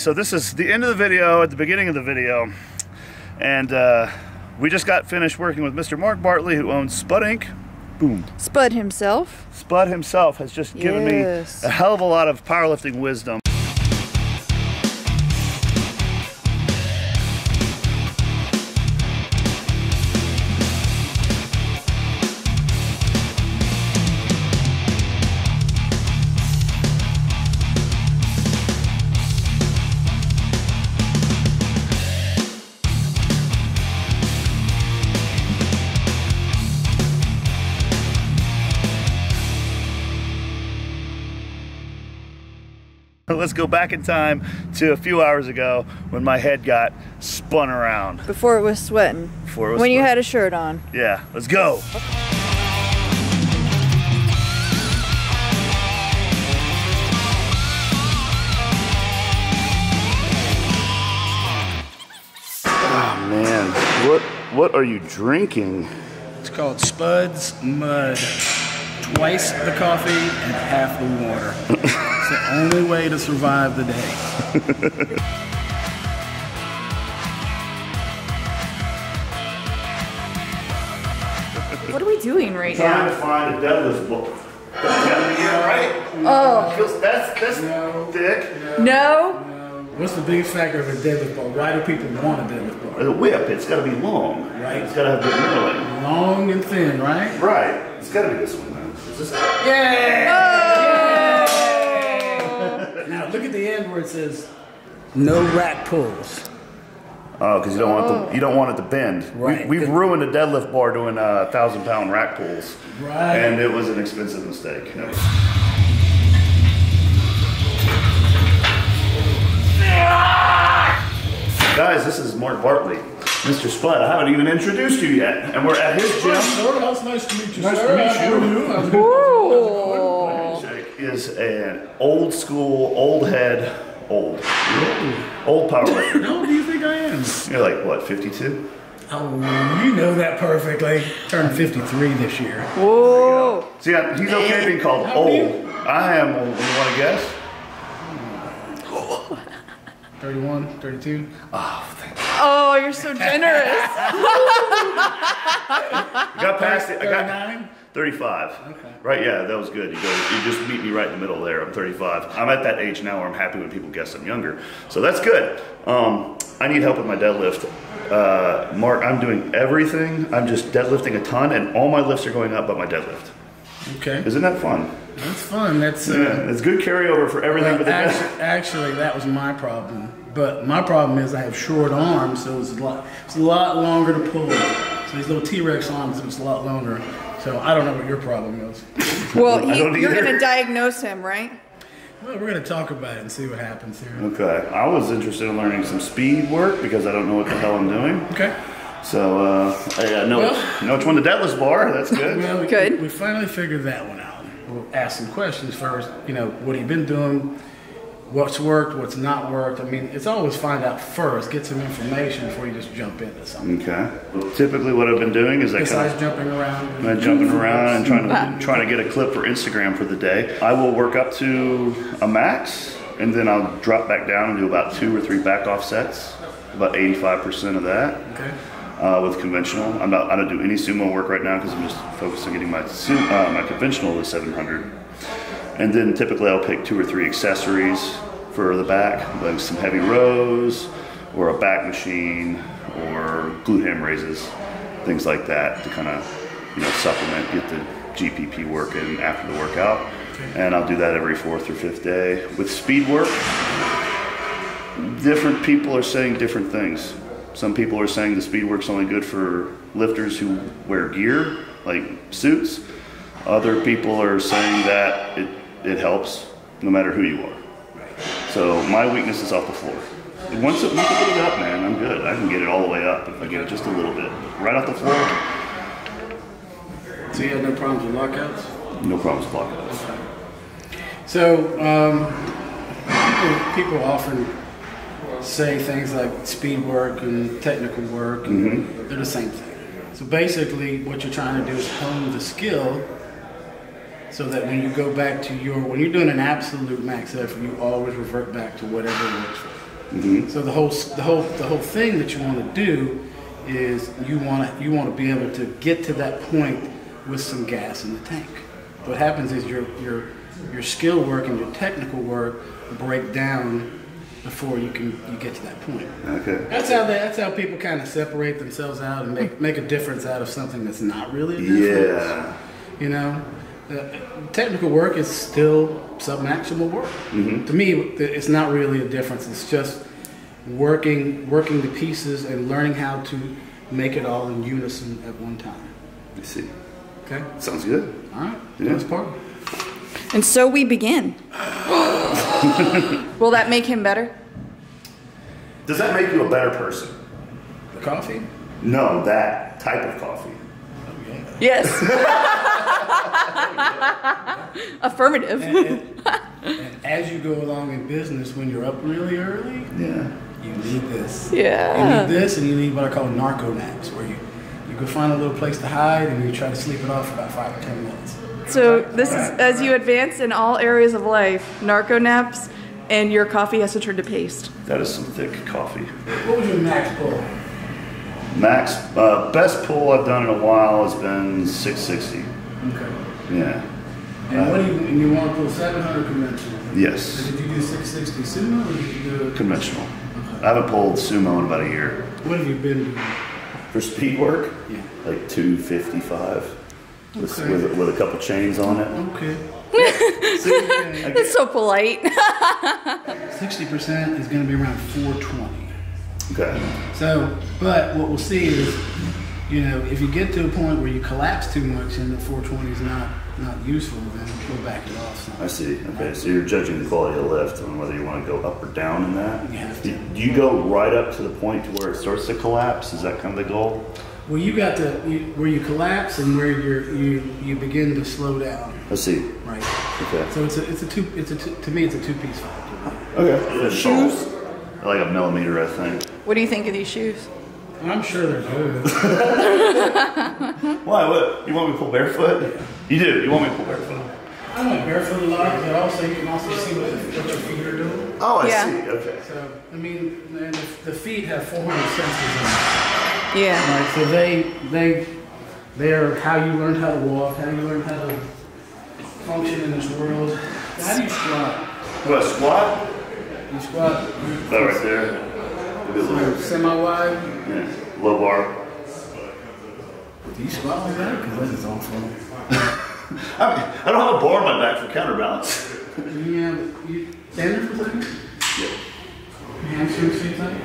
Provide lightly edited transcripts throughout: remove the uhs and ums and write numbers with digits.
So this is the end of the video, at the beginning of the video, and we just got finished working with Mr. Marc Bartley, who owns Spud Inc. Boom. Spud himself. Spud himself has just given me a hell of a lot of powerlifting wisdom. Let's go back in time to a few hours ago when my head got spun around. Before it was sweating. Before it was when sweating. You had a shirt on. Yeah, let's go. Oh man, what are you drinking? It's called Spud's Mud. Twice the coffee and half the water. It's the only way to survive the day. What are we doing right Trying now? to find a deadlift book. Yeah, right? Oh. That's thick. No? What's the biggest factor of a deadlift bar? Why do people want a deadlift bar? The whip, it's got to be long. Right. It's got to have good knurling. Long and thin, right? Right. It's got to be this one, man. Is this Yay! Oh! Now look at the end where it says no rack pulls. Oh, because you don't want it to bend. Right. We've ruined a deadlift bar doing 1,000-pound rack pulls. Right. And it was an expensive mistake. Guys, this is Marc Bartley, Mr. Spud. I haven't even introduced you yet, and we're at his gym. It's nice to meet you, Nice sir. to meet you. Ooh. My handshake is an old school, old head, old powerlifter. How old do you think I am? You're like, what, 52? Oh, you know that perfectly. Turned 53 this year. Whoa. See, he's okay being called old. I am, you want to guess? 31, 32. Oh, thank you. Oh, you're so generous. Got past it. I got 39? 35. Okay. Right, yeah, that was good. You just beat me right in the middle there. I'm 35. I'm at that age now where I'm happy when people guess I'm younger. So that's good. I need help with my deadlift. Marc, I'm doing everything. I'm just deadlifting a ton, and all my lifts are going up but my deadlift. Okay. Isn't that fun? That's fun. That's Yeah, it's good carryover for everything but the deadlift. actually, that was my problem. But my problem is I have short arms, so it's a lot longer to pull. So these little T-Rex arms, it's a lot longer. So I don't know what your problem is. Well, don't you're either. going to diagnose him, right? Well, we're going to talk about it and see what happens here. Okay, I was interested in learning some speed work because I don't know what the hell I'm doing. Okay. So I know which one the deadlift bar. That's good. Well, Good. We finally figured that one out. We'll ask some questions first. You know, what have you been doing? What's worked? What's not worked? I mean, it's always find out first. Get some information before you just jump into something. Okay. Well, typically, what I've been doing is Besides jumping around and trying to get a clip for Instagram for the day. I will work up to a max, and then I'll drop back down and do about 2 or 3 back off sets. About 85% of that. Okay. With conventional. I don't do any sumo work right now because I'm just focused on getting my conventional to 700. And then typically I'll pick 2 or 3 accessories for the back, like some heavy rows, or a back machine, or glute ham raises, things like that to kind of, supplement, get the GPP work in after the workout. And I'll do that every 4th or 5th day. With speed work, different people are saying different things. Some people are saying the speed work's only good for lifters who wear gear, like suits. Other people are saying that it helps no matter who you are. So my weakness is off the floor. Once you can get it up, man, I'm good. I can get it all the way up if I get it just a little bit. Right off the floor. So you have no problems with lockouts? No problems with lockouts. Okay. So people often say things like speed work and technical work, and they're the same thing. So basically what you're trying to do is hone the skill so that when you go back to when you're doing an absolute max effort, you always revert back to whatever works for you. So the whole thing that you want to do is you want to be able to get to that point with some gas in the tank. What happens is your skill work and your technical work break down before you get to that point. Okay. That's how people kind of separate themselves out and make a difference out of something that's not really a difference. Yeah. You know, technical work is still submaximal work. To me, it's not really a difference. It's just working the pieces and learning how to make it all in unison at one time. I see. Okay. Sounds good. All right. Yeah. That's part. And so we begin. Will that make him better? Does that make you a better person? The coffee? No, that type of coffee. Yes. Affirmative. And as you go along in business, when you're up really early, Yeah. you need this. Yeah. You need this, and you need what I call narco naps, where you go find a little place to hide and you try to sleep it off for about 5 or 10 minutes. So this is, as you advance in all areas of life, narco naps, and your coffee has to turn to paste. That is some thick coffee. What was your max pull? Max, best pull I've done in a while has been 660. Okay. Yeah. And what do you want to pull 700 conventional? Yes. Did you do 660 sumo or did you do Conventional. I haven't pulled sumo in about a year. What have you been doing? For speed work, Yeah. like 255 Okay. with a couple chains on it. Okay. It's so polite. 60% is going to be around 420. Okay. So, but what we'll see is, you know, if you get to a point where you collapse too much and the 420 is not useful, then we'll back it off some. I see. Okay, so you're judging the quality of the lift and whether you want to go up or down in that? You have to. Do you go right up to the point to where it starts to collapse? Is that kind of the goal? Well, you got to where you collapse and where you begin to slow down. I see. Right. Okay. So to me it's a two-piece factor. Okay. Shoes? Like a millimeter, I think. What do you think of these shoes? I'm sure they're good. Why? What? You want me to pull barefoot? You do. You want me to pull barefoot? I went barefoot a lot, but also you can also see what your feet are doing. Oh, I Yeah. see. Okay. So I mean, and the feet have 400 sensors in them. Yeah. Right, so they're how you learn how to walk, how you learn how to function in this world. How do you squat? What, squat? You squat. That right there. So semi-wide. Yeah. Low bar. Do you squat like that? Because that is awful. I don't have a bar on my back for counterbalance. Yeah, you stand there for a second? Yeah. Your hamstrings feel tight?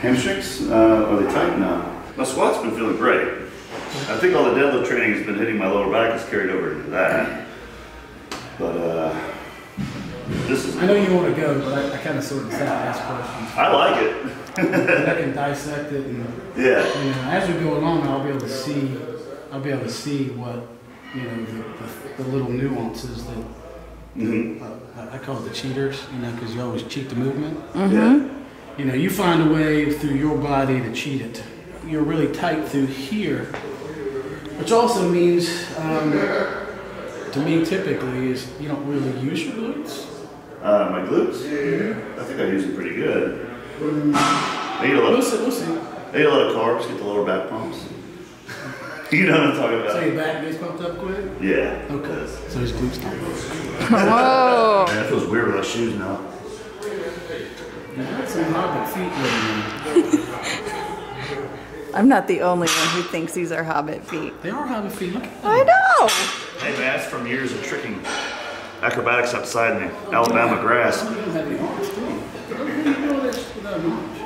Hamstrings? Are they tight? No. My squat's been feeling great. I think all the deadlift training has been hitting my lower back, has carried over into that. But this is. I know you want to go, but I kind of sort of ask questions. I like it. I can dissect it, and Yeah. you know, as we go along, I'll be able to see what, you know, the little nuances that I call it the cheaters, you know, because you always cheat the movement. Yeah. You know, you find a way through your body to cheat it. You're really tight through here, which also means, to me, typically, is you don't really use your glutes. My glutes? I think I use them pretty good. I eat a lot We'll of, see. I eat a lot of carbs, get the lower back pumps. You know what I'm talking about? So your back gets pumped up quick? Yeah. Okay. So his glutes don't work. Whoa. Man, it feels weird without shoes now. You got some hobbit feet living I'm not the only one who thinks these are hobbit feet. They are hobbit feet. Look at them. I know. Hey man, that's from years of tricking acrobatics outside in the Alabama grass. You don't have the arms, do you? You do all that shit without arms.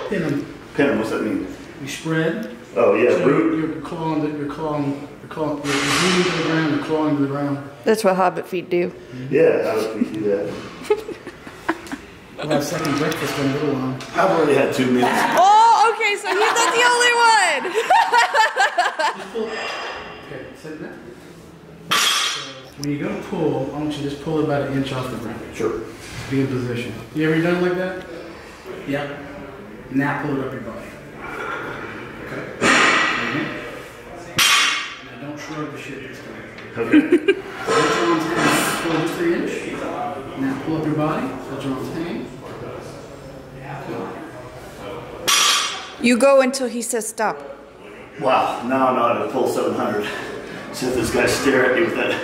Pin them. Pin 'em, what's that mean? You spread. Oh yeah, So root. you're clawing to the ground, you're clawing to the ground. That's what hobbit feet do. Yeah, how would we do that? We'll have second breakfast in a little while. I've already had 2 meals. Oh, okay, so he's not the only one. Okay, sit down. When you go to pull, I want you to just pull it about 1 inch off the ground. Sure. Be in position. You ever done it like that? Yep. Now pull it up your body. Okay. Now don't shrug the shit this time. Okay. Let your arms hang. Pull just 1 inch. Now pull up your body. Let your arms hang. You go until he says stop. Wow, now I know how to pull 700. See if this guy stare at me with that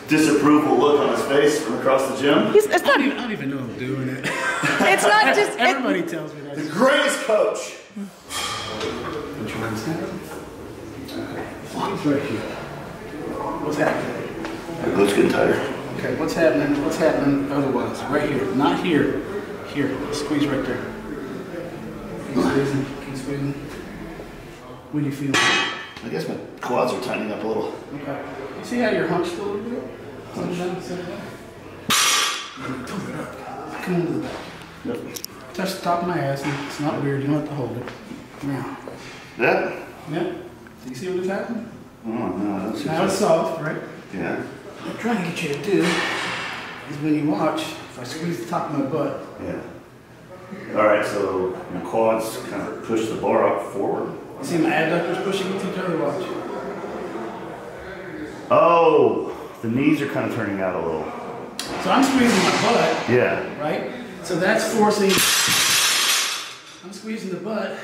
disapproval look on his face from across the gym. I don't even know I'm doing it. It's not just... Everybody tells me that. The greatest coach. Which one's that? Right here. What's happening? Glutes getting tighter. Okay, what's happening? What's happening otherwise? Right here, not here. Here, squeeze right there. Keep squeezing, keep squeezing. What do you feel? I guess my quads are tightening up a little. Okay. You see how you're hunched a little bit? Hunch down, sit down. Pull it up. Come on to the back. Yep. Touch the top of my ass. It's not weird. You don't have to hold it. Now. Yeah? Yeah. Do you see what is happening? Oh, no, I don't see Now it's soft, right? Yeah. What I'm trying to get you to do is when you watch, if I squeeze the top of my butt. Yeah. All right, so my quads kind of push the bar up forward. You see my adductors pushing into each other? Watch. Oh, the knees are kind of turning out a little. So I'm squeezing my butt. Yeah. Right? So that's forcing. I'm squeezing the butt,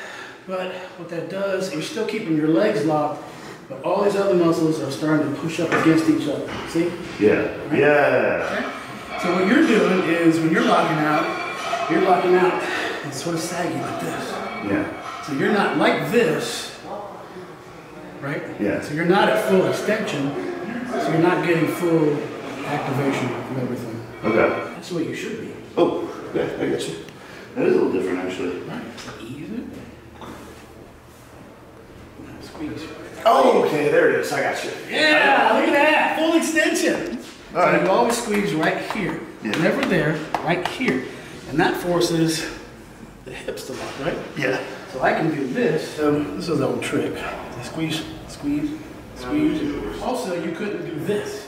but what that does, you're still keeping your legs locked, but all these other muscles are starting to push up against each other. See? Yeah. Right? Yeah. Okay? So what you're doing is when you're locking out and sort of sagging like this. Yeah. So you're not like this, right? Yeah. So you're not at full extension, so you're not getting full activation of everything. Okay. That's what you should be. Oh, okay, I get you. That is a little different, actually. Right. Ease it. Now squeeze. Oh, okay, there it is. I got you. Yeah, look at that. Full extension. All So right. you always squeeze right here. Yeah. Never there, right here. And that forces the hips to lock, right? Yeah. So I can do this. This is the old trick. Squeeze, squeeze, squeeze. Also, you couldn't do this.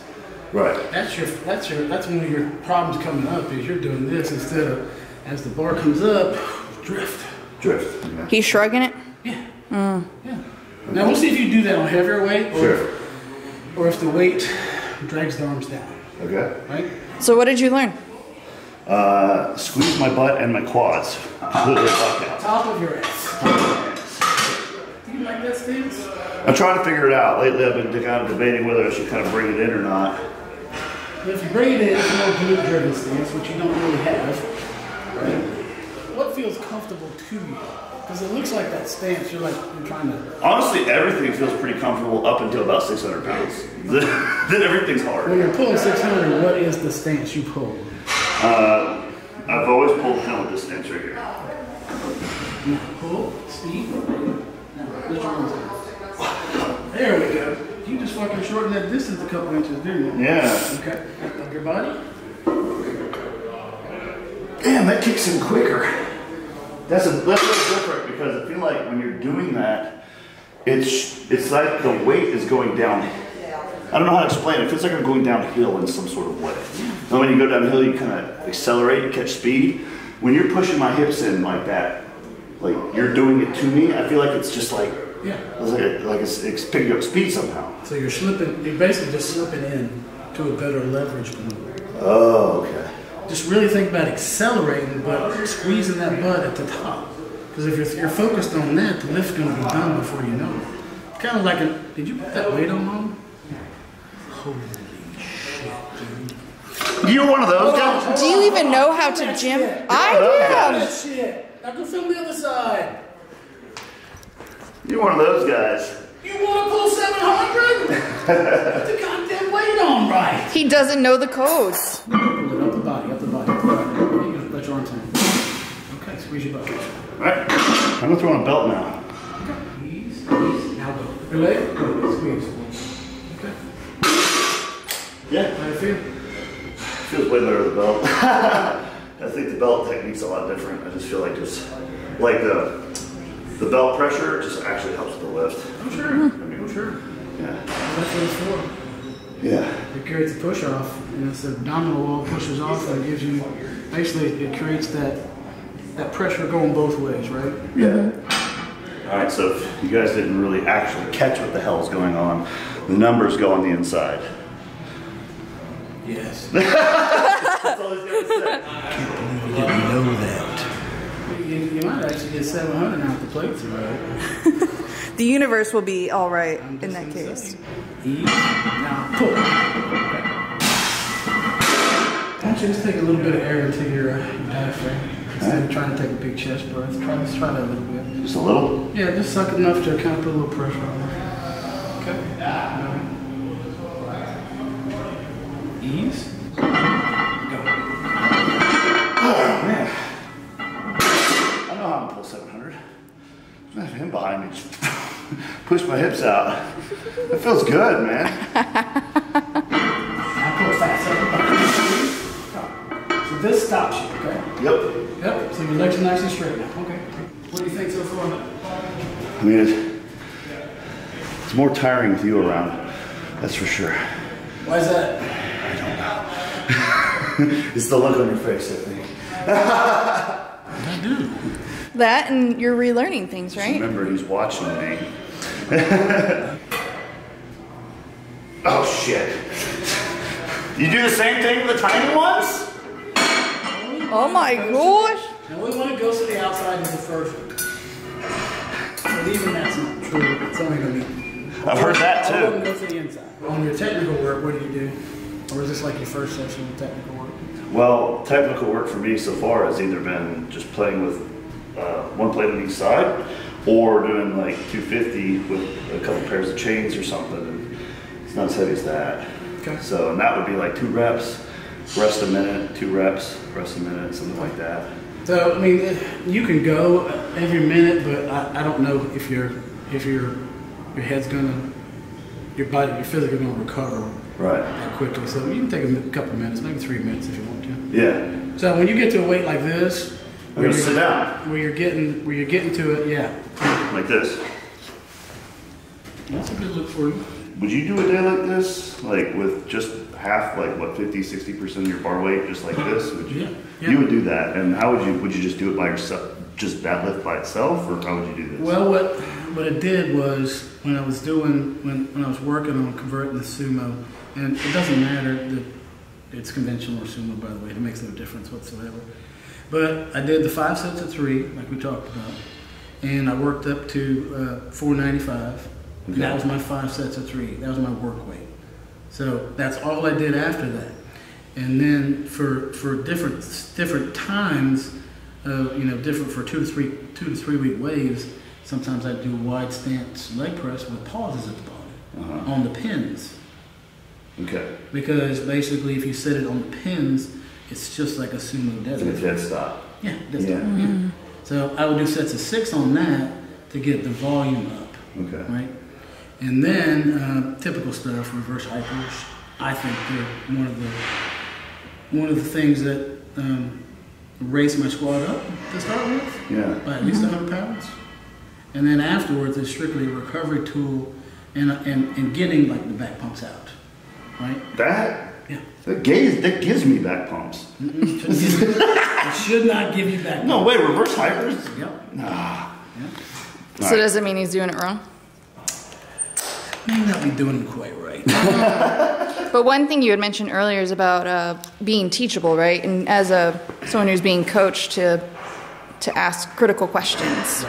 Right. That's one of your problems coming up is you're doing this instead of as the bar comes up, drift. Drift. Yeah. He's shrugging it? Yeah. Yeah. Now we'll see if you do that on heavier weight or if the weight drags the arms down. Okay. Right? So what did you learn? Squeeze my butt and my quads. Completely lock out. Top of your ass. Do you like that stance? I'm trying to figure it out. Lately, I've been kind of debating whether I should kind of bring it in or not. If you bring it in, it's a more glute-driven stance, which you don't really have. Right? What feels comfortable to you? Because it looks like that stance, you're trying to... Honestly, everything feels pretty comfortable up until about 600 pounds. Then everything's hard. When you're pulling 600, what is the stance you pull? I've always pulled kind of this stance right here. Now pull, speed. Now, lift your arms up. There we go. You just fucking shortened that distance a couple inches, didn't you? Yeah. Okay. Up your body. Damn, that kicks in quicker. That's a little different because I feel like when you're doing that, it's like the weight is going down. I don't know how to explain it. It feels like I'm going downhill in some sort of way. And when you go downhill, you kind of accelerate, you catch speed. When you're pushing my hips in like that, like you're doing it to me, I feel like it's just like, it's picking up speed somehow. So you're basically just slipping in to a better leverage maneuver. Oh, okay. Just really think about accelerating, but squeezing that butt at the top. Because if you're focused on that, the lift's going to be done before you know it. It's kind of like did you put that weight on home? Holy shit, dude. You're one of those guys? Do you even know how to gym? I That shit. Now go film the other side. You're one of those guys. You want to pull 700? Put the goddamn weight on right. do. He doesn't know the codes. Pull it up the body, up the body. Let your arms in. Okay, squeeze your butt. Alright, I'm gonna throw on a belt now. Okay, ease. Now go. Your leg, go. Squeeze. Okay. Yeah. How do you feel? Feels way better with the belt. I think the belt technique's a lot different. I just feel like the belt pressure just actually helps with the lift. I'm sure. Yeah. That's what it's for. Yeah. It creates a push off, and it's the abdominal wall pushes off and gives you, basically it creates that pressure going both ways, right? Yeah. All right, so if you guys didn't really actually catch what the hell's going on, the numbers go on the inside. Yes. That's all he's got to say. I can't believe you didn't know that. You might actually get 700 now if the plates are right. The universe will be all right in that case. Ease. Now pull. Why don't you just take a little bit of air into your diaphragm instead of trying to take a big chest breath. Let's try that a little bit. Just a little? Yeah, just suck enough to kind of put a little pressure on it. Okay. Ease. Go. Oh, man. I know how I'm gonna pull 700. I have him behind me. Just push my hips out. It feels good, man. Now pull fast. So this stops you, okay? Yep. Yep. So your legs are nice and straight now. Okay. What do you think so far? I mean, it's more tiring with you around. That's for sure. Why is that? I don't know. It's the look on your face, I think. I do. That and you're relearning things, Just right? remember, he's watching me. Oh, shit. You do the same thing with the tiny ones? Oh my gosh. Now we want to go to the outside as the first one. But even that's not true. It's only going to be. I've heard that I wouldn't too. go to the inside. On your technical work, what do you do? Or is this like your first session of technical work? Well, technical work for me so far has either been just playing with one plate on each side, or doing like 250 with a couple pairs of chains or something. And it's not as heavy as that. Okay. So, and that would be like 2 reps, rest a minute, 2 reps, rest a minute, something like that. So I mean, you can go every minute, but I don't know if your head's gonna, your body, your physical gonna recover Right. that quickly. So you can take a couple minutes, maybe 3 minutes if you want to. Yeah. So when you get to a weight like this, I'm gonna sit down where you're getting to it, yeah. like this. That's a good look for you. Would you do a day like this, like with just half, like what, 50-60% of your bar weight, just like this? Would you? Yeah. You would do that, and how would you just do it by yourself, just that lift by itself, or how would you do this? Well, what it did was when I was doing when I was working on converting the sumo, and it doesn't matter that it's conventional or sumo, by the way, it makes no difference whatsoever. But I did the 5 sets of 3, like we talked about, and I worked up to 495. And that was my 5 sets of 3. That was my work weight. So that's all I did after that. And then for different times, different for 2 to 3 week waves. Sometimes I do a wide stance leg press with pauses at the bottom on the pins. Okay. Because basically, if you set it on the pins, it's just like a sumo It's a deadlift. dead stop. Yeah, that's Yeah. yeah. So I would do sets of 6 on that to get the volume up. Okay. Right. And then typical stuff, reverse hypers. I think they're one of the things that raise my squat up to start with. Yeah. By at least 100 pounds. And then afterwards, it's strictly a recovery tool and getting like the back pumps out. Right? That? Yeah. That gives me back pumps. It should not give you back pumps. No way, reverse hypers? Yep. Nah. Yep. So does it mean he's doing it wrong? May not be doing it quite right. But one thing you had mentioned earlier is about being teachable, right? And as someone who's being coached to ask critical questions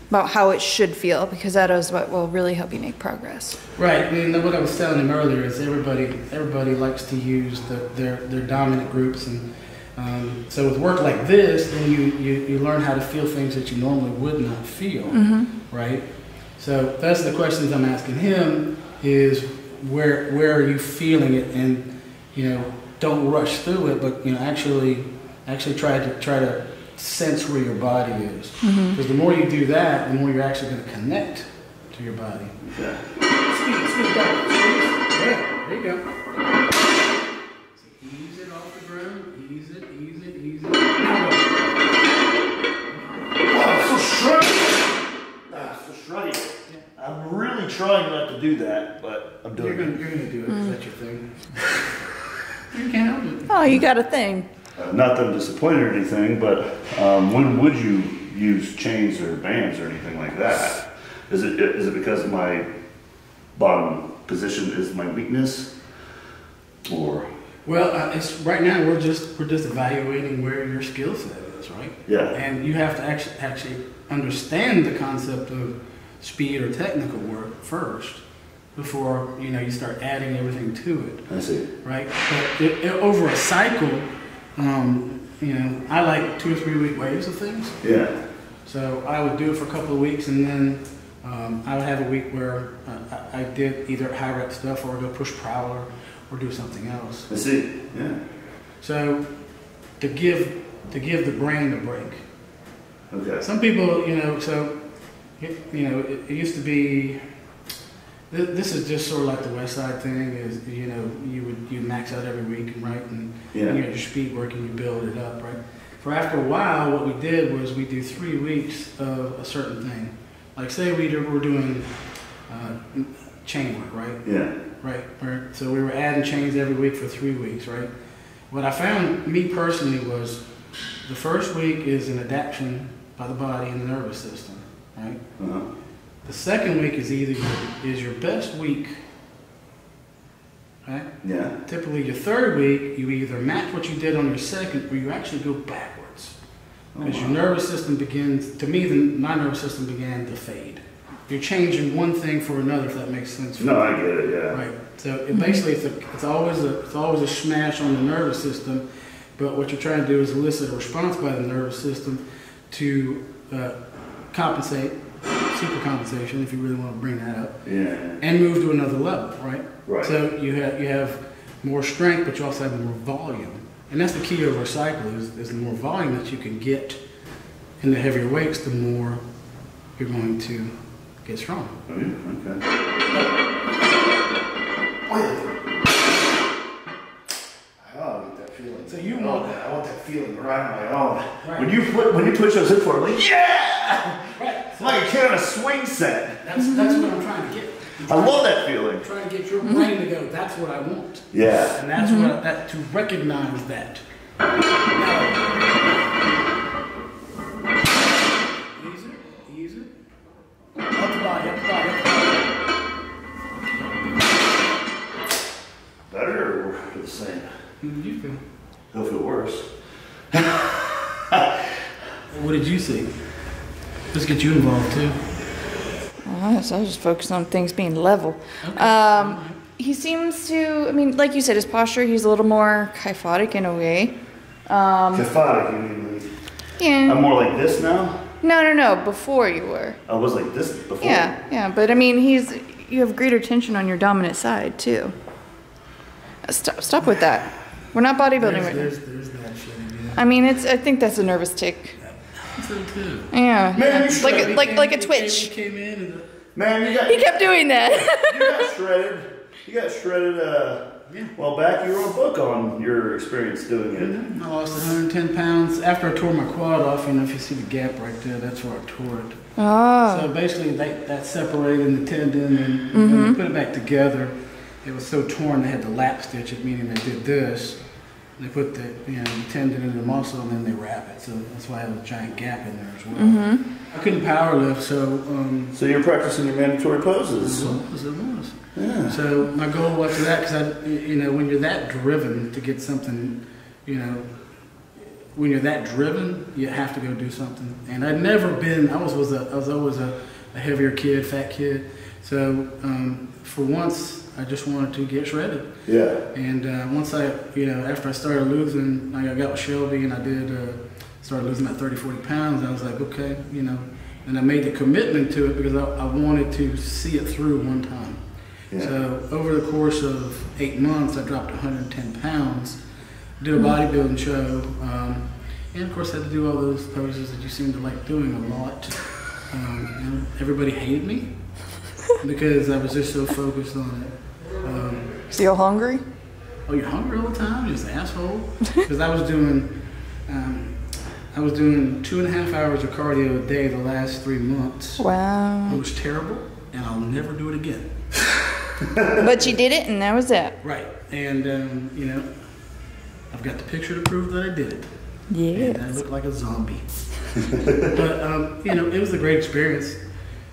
about how it should feel, because that is what will really help you make progress. Right. I mean, what I was telling him earlier is everybody likes to use their dominant groups, and so with work like this, then you learn how to feel things that you normally would not feel, right? So that's the questions I'm asking him is where are you feeling it, and don't rush through it, but actually try to sense where your body is, because the more you do that, the more you're actually going to connect to your body. Yeah. Speed, yeah, there you go. So ease it off the ground, ease it. Now go. Oh, it's so shreddy. Ah, it's so shreddy. Yeah. I'm really trying not to do that, but I'm doing it. You're gonna do it, because that's your thing. You can't help it. Oh, you got a thing. Not that I'm disappointed or anything, but when would you use chains or bands or anything like that? Is it because of my bottom position is my weakness, or? Well, it's right now we're just evaluating where your skill set is, skills, right? Yeah. And you have to actually understand the concept of speed or technical work first before you start adding everything to it. I see. Right? But over a cycle, I like 2 or 3 week waves of things. Yeah. So I would do it for a couple of weeks, and then I would have a week where I did either high rep stuff or go push prowler or do something else. I see. Yeah. So to give the brain a break. Okay. Some people, it used to be. This is just sort of like the West Side thing. Is you max out every week, right? And you got your speed work and you build it up, right? For after a while, what we did was we do 3 weeks of a certain thing. Like say we're doing chain work, right? Yeah. Right. So we were adding chains every week for 3 weeks, right? What I found, me personally, was the first week is an adaptation by the body and the nervous system, right? Uh-huh. The second week is your best week, right? Yeah. Typically, your third week, you either match what you did on your second, or you actually go backwards. Because your nervous system begins, to me, my nervous system began to fade. You're changing one thing for another, if that makes sense. No, I get it. Yeah. Right. So basically, it's always a smash on the nervous system, but what you're trying to do is elicit a response by the nervous system to compensate. Super compensation, if you really want to bring that up, and move to another level, right? Right. So you have more strength, but you also have more volume, and that's the key over a cycle. Is the more volume that you can get in the heavier weights, the more you're going to get strong. Oh, yeah. Okay. Oh, I get that feeling. So you want that? I want that feeling right on my own. Right. When you push those in for it, like yeah. Right. It's like a kid on a swing set. That's what I'm trying to get. I love that feeling. I'm trying to get your brain to go, that's what I want. Yeah. And that's what to recognize that. Ease it. Up the body. Better or the same? How did you feel? It'll feel worse. What did you see? Let's get you involved too. I was just focused on things being level. Okay. He seems to, like you said, his posture, he's a little more kyphotic in a way. Kyphotic, you mean? Yeah. I'm more like this now? No, before you were. I was like this before? Yeah, but you have greater tension on your dominant side too. Stop with that. We're not bodybuilding right now. There's that shit again. I think that's a nervous tick. So too. Yeah. Man, Like a twitch. He came in and Man, He kept doing that. you got shredded. You got shredded well back. You wrote a book on your experience doing it. I lost 110 pounds after I tore my quad off. If you see the gap right there, that's where I tore it. Oh. So basically, that separated the tendon, and when they put it back together, it was so torn they had to lap stitch it, meaning they did this. They put the tendon in the muscle and then they wrap it. So that's why I have a giant gap in there as well. I couldn't power lift, so. So you're practicing your mandatory poses. It was. Yeah. So my goal after that, because when you're that driven to get something, when you're that driven, you have to go do something. And I'd never been. I was always a heavier kid, fat kid. So for once, I just wanted to get shredded. Yeah. And once after I started losing, I got with Shelby and I started losing about 30, 40 pounds. I was like, okay, and I made the commitment to it because I wanted to see it through one time. Yeah. So over the course of 8 months, I dropped 110 pounds, did a bodybuilding show, and of course had to do all those poses that you seem to like doing a lot. Everybody hated me because I was just so focused on it. Still hungry? Oh, you're hungry all the time? You're just an asshole? Because I was doing 2.5 hours of cardio a day the last 3 months. Wow. It was terrible, and I'll never do it again. But you did it, and that was it. Right. And, I've got the picture to prove that I did it. Yeah. And I look like a zombie. But, it was a great experience.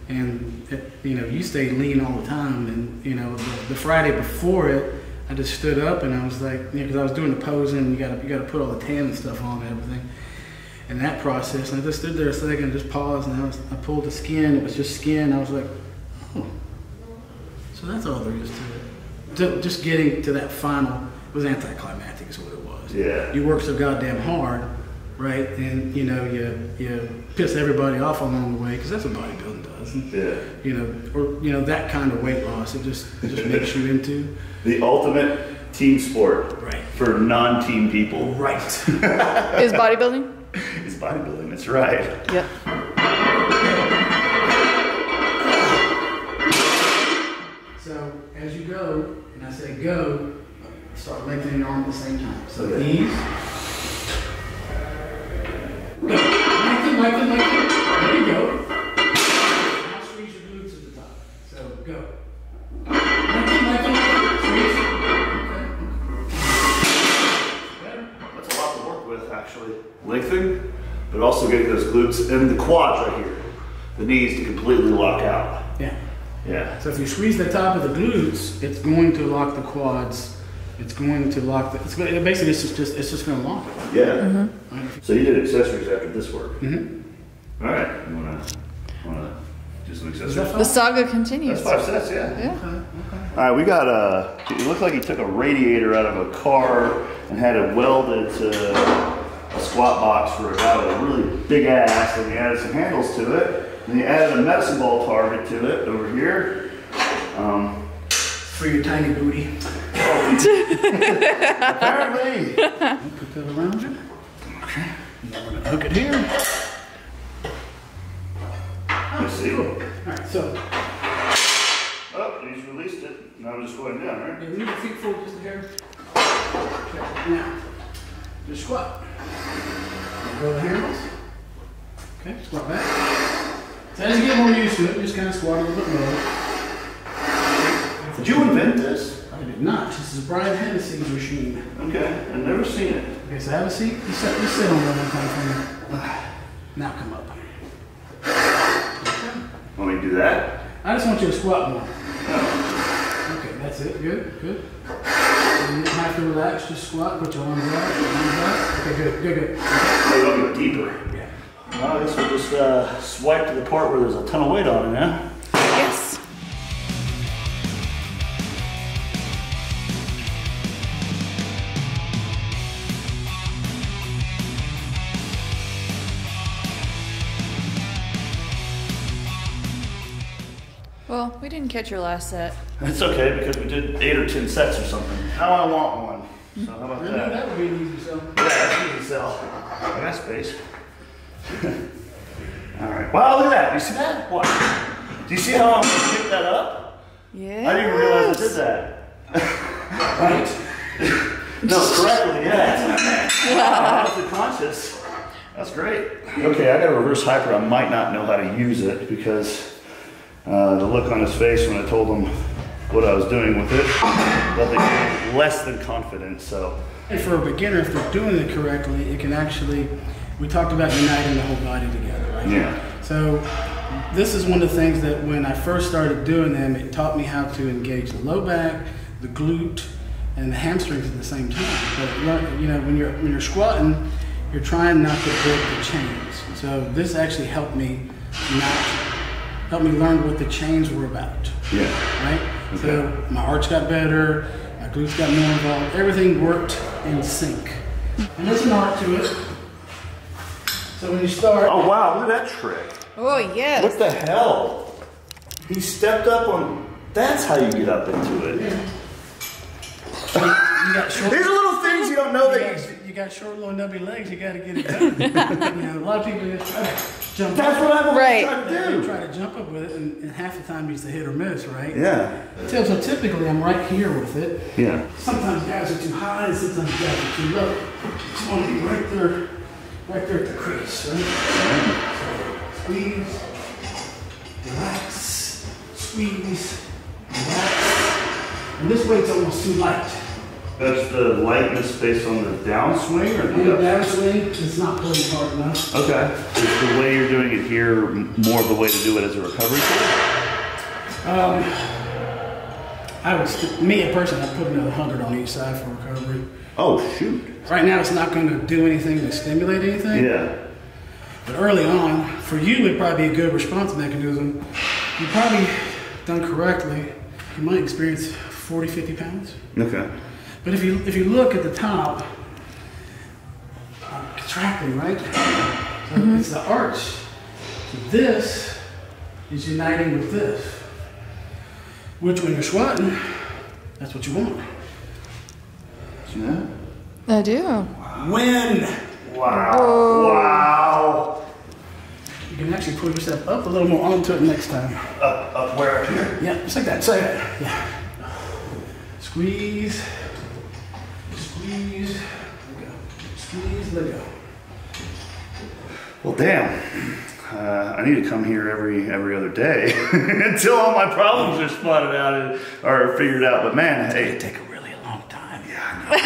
And, you stayed lean all the time. And, the Friday before it, I just stood up and I was like, because I was doing the posing, you got to put all the tan and stuff on and everything. in that process. And I just stood there a second, just paused, and I pulled the skin. It was just skin. I was like, oh, so that's all there is to it. Just getting to that final, it was anticlimactic is what it was. Yeah. You work so goddamn hard, right? And you piss everybody off along the way, because that's what bodybuilding does. And, yeah. That kind of weight loss, it just makes you into the ultimate team sport, right, for non-team people. Right. Is bodybuilding? It's bodybuilding. That's right. Yep. So as you go, and I say go, start lengthening your arm at the same time. So Okay. knees. Go. Lengthen. There you go. Now squeeze your glutes at the top. So go. Lengthen. Squeeze. Okay. Better. That's a lot to work with, actually. Lengthen, but also getting those glutes and the quads right here. The knees to completely lock out. Yeah. Yeah. So if you squeeze the top of the glutes, it's going to lock the quads. It's going to lock the. It's just going to lock it. Yeah. Mm-hmm. Right? So you did accessories after this work. Mm-hmm. All right. You wanna do some Is that accessories? fine? The saga continues. That's 5 sets. Yeah. Yeah. Okay. All right. We got it looked like he took a radiator out of a car and had it welded to a squat box for a guy with a really big ass, and he added some handles to it. And he added a medicine ball target to it over here. For your tiny booty. Apparently. Put that around you. Okay. Now we're gonna hook it here. Let's see. Cool. All right. So. Oh, he's released it. Now I'm just going down, right? Yeah, move your feet forward just a hair. Okay. Now, just squat. Go the handles. Okay. Squat back. So as you get more used to it, just kind of squat a little bit lower. Did you invent this? I did not. This is Brian Hennessy's machine. Okay, I've never seen it. Okay, so have a seat. You sit on one time for me. Now come up. Okay. Want me to do that? I just want you to squat more. Okay, that's it. Good. You don't have to relax. Just squat. Put your arms out. Okay, good. Oh, you want to go deeper? Yeah. Well, I guess we'll just swipe to the part where there's a ton of weight on it now. Yes. Well, we didn't catch your last set. That's okay, because we did 8 or 10 sets or something. Now I want one. So how about I know that? that would be an easy sell. Yeah, that's easy to sell. I got space. All right. Wow, look at that. You see that? What? Do you see how I'm going to pick that up? Yeah. I didn't even realize I did that. Right. No, correctly, yeah. Wow, I was conscious. That's great. Okay, I got a reverse hyper. I might not know how to use it because the look on his face when I told him what I was doing with it, that they feel less than confident, so. And for a beginner, if they're doing it correctly, it can actually, we talked about uniting the whole body together, right? Yeah. So this is one of the things that when I first started doing them, it taught me how to engage the low back, the glute, and the hamstrings at the same time. But you know, when you're squatting, you're trying not to break the chains. So this actually helped me learn what the chains were about. Yeah. Right? Okay. So my arch got better, my glutes got more involved, everything worked in sync. And there's an art to it. So when you start... Oh wow, look at that trick. Oh, yes. What the hell? He stepped up on, that's how you get up into it. Yeah. You got short, These are little things you don't know that you got short, little, nubby legs, you got to get it done. You know, a lot of people just try to jump That's up. what I've always Right. tried to They do. try to jump up with it, and half the time it's a hit or miss, right? Yeah. So typically I'm right here with it. Yeah. Sometimes guys are too high, and sometimes guys are too low. Just want to be right there at the crease, right? So squeeze, relax, squeeze, relax. And this weight's almost too light. That's the lightness based on the downswing or On the the downswing, it's not pulling hard enough. Okay. Is the way you're doing it here more of the way to do it as a recovery tool? I would, me a person, I'd put another 100 on each side for recovery. Oh, shoot. Right now, it's not going to do anything to stimulate anything. Yeah. But early on, for you, it'd probably be a good response mechanism. You probably done correctly, you might experience 40, 50 pounds. Okay. But if you look at the top, contracting, right? So it's the arch. So this is uniting with this, which when you're squatting, that's what you want. Yeah. I do. Win. Wow. Whoa. Wow. You can actually pull yourself up a little more onto it next time. Up where? Up here? Yeah, just like that. Say that. Yeah. Squeeze. Squeeze. Let go. Squeeze. Let go. Well, damn. I need to come here every other day until all my problems are spotted out and are figured out. But man, hey, It'd take a really long time. yeah, I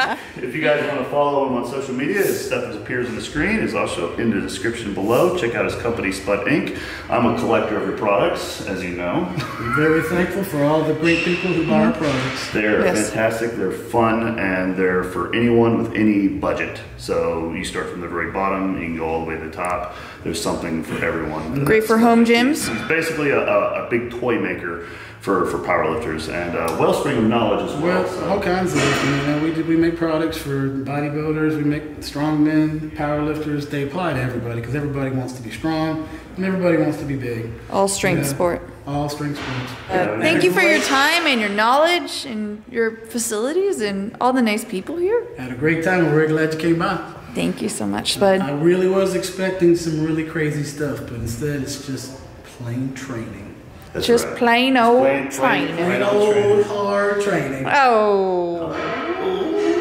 know. If you guys want to follow him on social media, his stuff appears on the screen. Is also in the description below. Check out his company, Spud Inc. I'm a collector of your products, as you know. We're very thankful for all the great people who buy our products. They're Yes. fantastic, they're fun, and they're for anyone with any budget. So you start from the very bottom, you can go all the way to the top. There's something for everyone. Great for home gyms. He's basically a big toy maker for powerlifters and a wellspring of knowledge as well. Well, all kinds of things. You know, we make products for bodybuilders, we make strong men, powerlifters. They apply to everybody because everybody wants to be strong and everybody wants to be big. All strength sport. All strength sports. Thank you for your time and your knowledge and your facilities and all the nice people here. Had a great time. We're very glad you came by. Thank you so much, Spud. I really was expecting some really crazy stuff, but instead it's just plain training. That's Just right. plain old Plain training. Old training. hard training. Oh.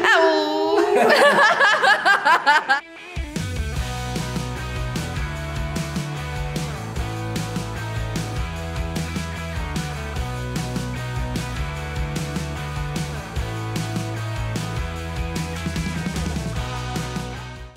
Oh.